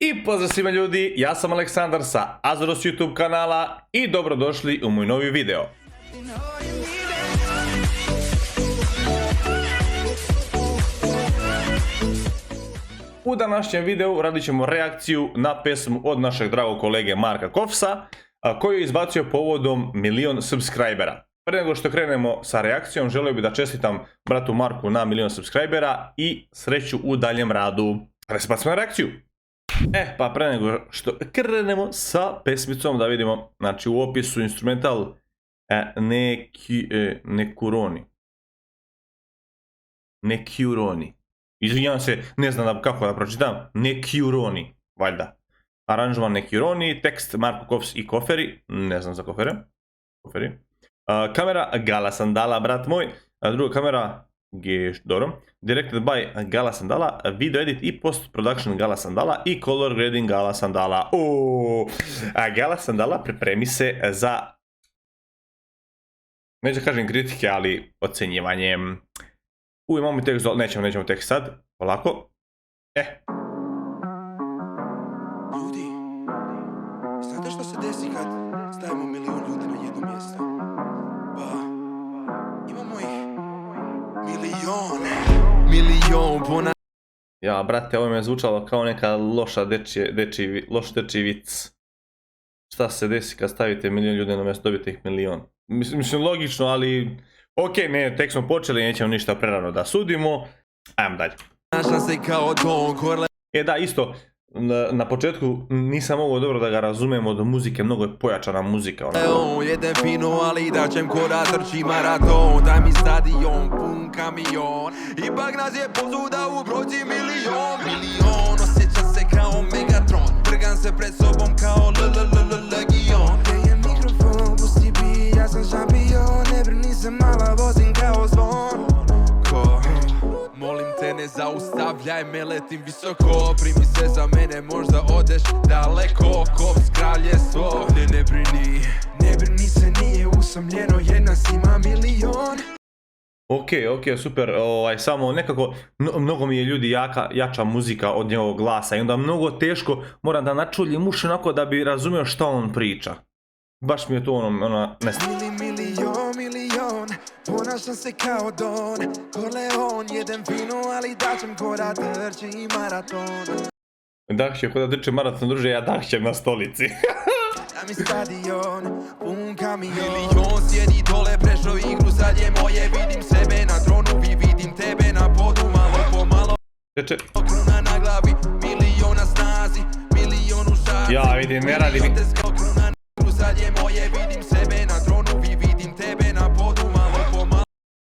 I pozdrav svima ljudi, ja sam Aleksandar sa Azoros YouTube kanala i dobrodošli u moj novi video. U današnjem videu radit ćemo reakciju na pesmu od našeg dragog kolege Marka Kofsa, koju je izbacio povodom 1.000.000 subscribera. Prije nego što krenemo sa reakcijom, želio bih da čestitam bratu Marku na 1.000.000 subscribera i sreću u daljem radu. Da se bacimo na reakciju. Pa pre nego što krenemo sa pesmicom, da vidimo, znači u opisu instrumental Necuroni. Izvinjavam se, ne znam kako da pročitam, Necuroni, valjda. Aranžman Necuroni, tekst Marko Kofs i Koferi, ne znam za Kofere. Kamera Gala Sandala, brat moj. Druga kamera, dobro. Directed by Gala Sandala, video edit i post production Gala Sandala i color grading Gala Sandala. Gala Sandala pripremi se za, neću da kažem kritike, ali ocenjivanje. Imamo tekst, nećemo tekst sad, polako. Ljudi, znate što se desi kad stavimo 1.000.000 ljudi na jedno mjesto? Pa, imamo ih milion pona... Ja, brate, ovo mi je zvučalo kao neka loš dečiji vic. Šta se desi kad stavite 1.000.000 ljudi na mjesto, dobijete ih 1.000.000. Mislim, logično, ali... Ok, ne, tek smo počeli, nećemo ništa prerano da sudimo. Ajmo dalje. Da, isto, na početku nisam mogao dobro da ga razumem od muzike, mnogo je pojačana muzika. Jedem fino, ali daćem ko da trči maraton. Daj mi stadion, pun kamion. Ipak nas je posuda u brojci 1.000.000. Osjećam se kao Megatron. Trgam se pred sobom kao legion. Gdje je mikrofon, pusti bi, ja sam šampion. Ne brini se mala, vozim kao zvon. Molim te ne zaustavljaj me, letim visoko. Primi se za mene, možda odeš daleko. Kofs kraljestvo. Ne brini se, nije usamljeno, jer nas ima 1.000.000. Ok, super, samo nekako, mnogo mi je ljudi jača muzika od njegovog glasa i onda mnogo teško moram da načuljim uši onako da bi razumio šta on priča. Baš mi je to milion, ponašam se kao Don Corleon, jedem vino, ali daćem ko da trči maraton. Dahće ko da trči maraton, druže, ja dahćem na stolici. Da mi stadion, pun kamion. 1.000.000 sjedi dole, prešao igru, sad je moje. Vidim sebe na tronu, vidim tebe na podu. Malo po malo, kruna na glavi, 1.000.000 na snazi, 1.000.000 u šaci. Ja vidim, ne radi mi. Sad je moje, vidim sebe na tronu, vidim tebe na podu, malo po malo.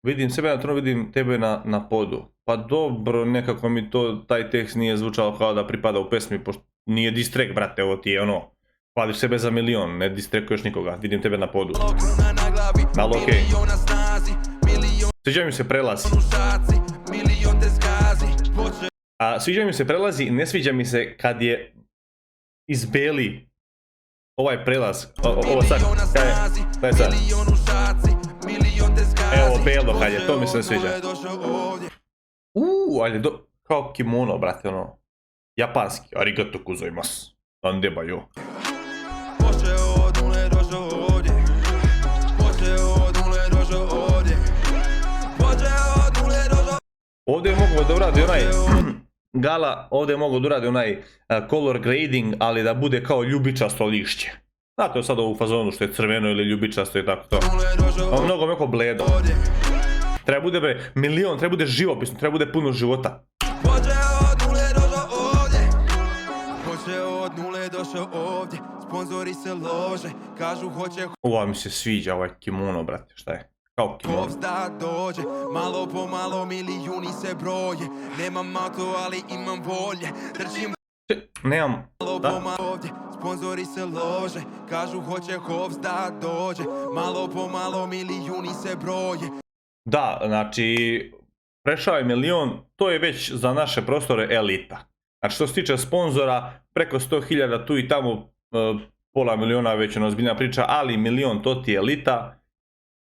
Vidim sebe na tronu, vidim tebe na podu. Pa dobro, nekako mi taj tekst nije zvučao kao da pripada u pesmi, pošto nije diss track, brate, ovo ti je ono, hvališ sebe za 1.000.000, ne diss trackuješ nikoga, vidim tebe na podu. Malo okej. Sviđa mi se prelaz. Sviđa mi se prelazi, ne sviđa mi se kad je izbeli ovaj prelaz, ovo sad, kaj sad? Evo belo kad je, to mi se ne sviđa. Ali kao kimono, brate, ono, japanski, arigato gozaimasu, nandebayo. Ovdje je mogo da uradi onaj, Gala, ovdje je mogo da uradi onaj color grading, ali da bude kao ljubičasto lišće. Znate sad ovu fazonu što je crveno ili ljubičasto i tako to. Mnogo meko bledo. Treba bude 1.000.000, treba bude živopisno, treba bude puno života. Ovo mi se sviđa, ovaj kimono, brate, šta je? Kao kimono. Kofs da dođe, malo po malo 1.000.000 se broje. Nemam auto, ali imam volje. Trčim nemam, da? Ovdje, sponzori se lože, kažu hoće Kofs da dođe. Malo po malo 1.000.000 se broje. Da, znači, prešao je 1.000.000, to je već za naše prostore elita. Znači, što se tiče sponzora, preko 100.000 tu i tamo, pola 1.000.000 već ono ozbiljna priča, ali 1.000.000 to ti je elita.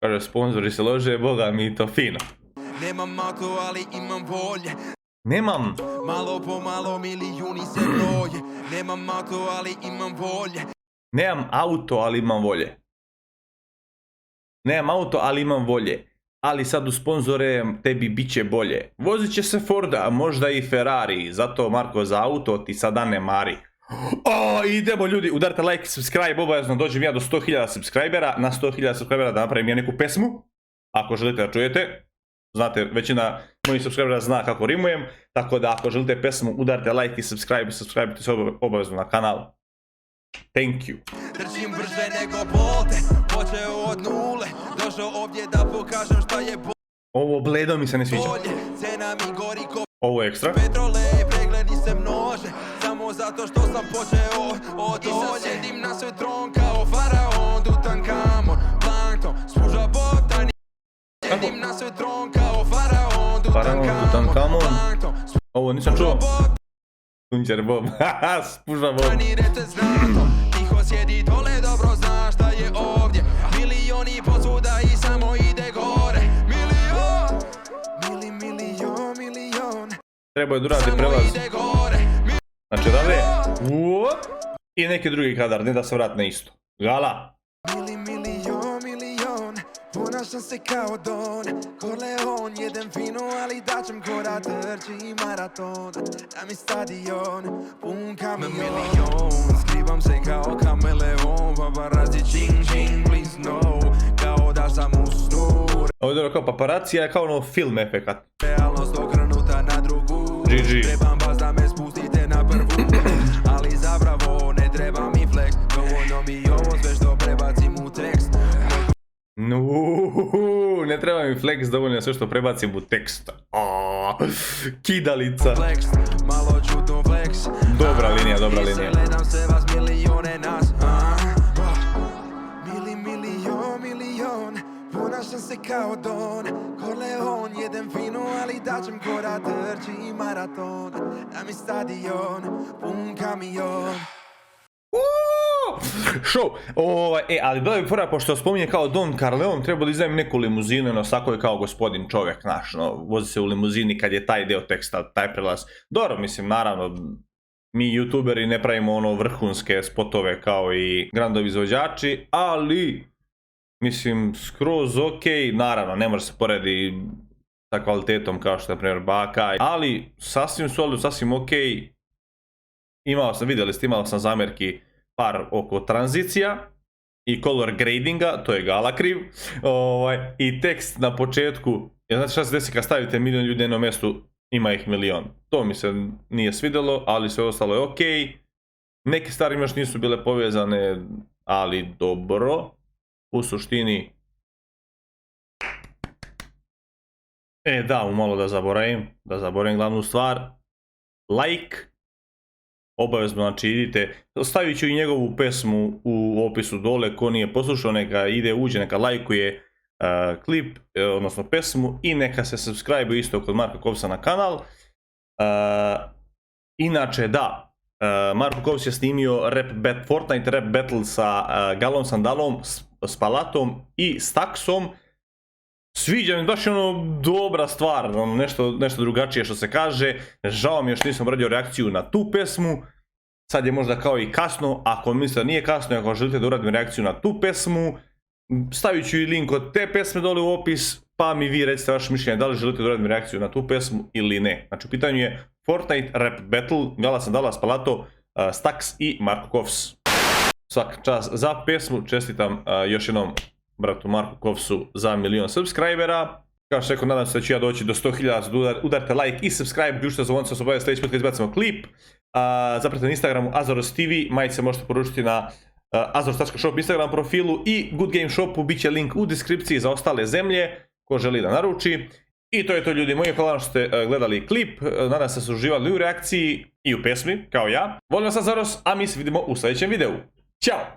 Kaže, sponzori se lože, boga mi to fino. Nemam auto, ali imam volje. Nemam. Malo po malo milijuni se broje. Nemam auto, ali imam volje. Nemam auto, ali imam volje. Nemam auto, ali imam volje. Ali sad u sponzore tebi bit će bolje. Vozit će se Forda, a možda i Ferrari. Zato Marko za auto ti sada ne mari. O, idemo ljudi, udarite like, subscribe, obavezno dođem ja do 100.000 subscribera. Na 100.000 subscribera da napravim ja neku pesmu. Ako želite da čujete. Znate, većina mojih subscribera zna kako rimujem. Tako da ako želite pesmu, udarite like i subscribe se obavezno na kanal. Thank you. Trčim brže nego bolte. Počeo od nule. Došao ovdje da pokažem šta je Ovo bledo mi se ne sviđa. bolje. Cena mi gori ko Ovo je ekstra. petrole. Pregledi se množe. Samo zato što sam počeo od dolje. I sad sjedim na svoj tron kao faraon. Tutankamon, plankton, spuža botani. Sjedim na svoj tron kao faraon. Tutankamon. Plankton, Ovo nisam čuo. spuža Tunđer Bob. Haha, spuža Bob. botani. Rece znato. Tiho sjedi dole, dobro znaš šta je ovdje. Milioni posvuda i samo ide gore. Milion. Treba je durati Samo prelaz. ide gore. Znači odavde. Uop. I neki drugi kadar, ne da se vrat na isto. Gala. Milion. Ponašam se kao Don Corleon. Jedem fino, ali daćem ko da trči maraton. Da mi stadion pun kamion. Skrivam se kao kameleon. Paparazzi ching ching, please no. Kao da sam usnu. Ovo je dobro kao paparacija, je kao ono film efekat. Realnost okrenuta na drugu. GG. Trebam vas da me spustite na prvu. Ali zapravo ne treba mi flex. Dovoljno mi ovo sve što prebacim u tekst. Ne treba mi flex, dovoljno sve što prebacim u tekst. Kidalica. Flex, malo čudno flex. Dobra linija, dobra linija. Gledam se vas milijone nas. Milion. Ponašam se kao Don Corleon. Jedem fino, ali daćem ko da trči maraton. Da mi stadion pun kamion. Show! Ali bila bi fora, pošto spominje kao Don Corleone, treba da izdavim neku limuzinu, no svako je kao gospodin čovjek, znaš, no, vozi se u limuzini kad je taj deo teksta, taj prelaz. Dobro, mislim, naravno, mi youtuberi ne pravimo ono vrhunske spotove kao i grandovi izvođači, ali, mislim, skroz okej, naravno, ne može se poredi sa kvalitetom kao što je, na primjer, Baka, ali sasvim solid, sasvim okej. Vidjeli ste, imao sam zamjerki par oko tranzicija i color gradinga, to je Gala kriv, i tekst na početku, znate šta se desi kad stavite milion ljudi na jednom mjestu, ima ih milion. To mi se nije svidjelo, ali sve ostalo je okej. Neke stvari još nisu bile povezane, ali dobro. U suštini... malo da zaboravim glavnu stvar. Like. Obavezno, znači idite, stavit ću i njegovu pesmu u opisu dole, ko nije poslušao neka uđe, neka lajkuje klip, odnosno pesmu i neka se subscribe isto kod Marka Kovsa na kanal. Inače da, Marko Kovs je snimio Fortnite rap battle sa Galom Sandalom, s Palatom i Staxom. Sviđa mi, baš ono dobra stvar, nešto drugačije što se kaže. Žao mi je što nisam radio reakciju na tu pesmu. Sad je možda kao i kasno, ako mislite da nije kasno i ako želite da uradim reakciju na tu pesmu, stavit ću i link od te pesme dole u opis, pa mi vi recite vaše mišljenje da li želite da uradim reakciju na tu pesmu ili ne. Znači u pitanju je Fortnite rap battle, Gala Sandala, Spalato, Stax i Marko Kovs. Svaka čast za pesmu, čestitam još jednom bratu Marku Kovsu za 1.000.000 subscribera. Kao što rekao, nadam se da ću ja doći do 100.000, udarite like i subscribe, ključite zvonce, se obavijeste sljedeći put kad izbacimo klip. Zapratite na Instagramu Azoros TV, majice možete poručiti na azoros.shop Instagram profilu i Good Game Shopu, bit će link u deskripciji za ostale zemlje, ko želi da naruči. I to je to ljudi moji, hvala što ste gledali klip, nadam se da ste uživali u reakciji i u pesmi, kao ja. Volim vas Azoros, a mi se vidimo u sljedećem videu. Ćao!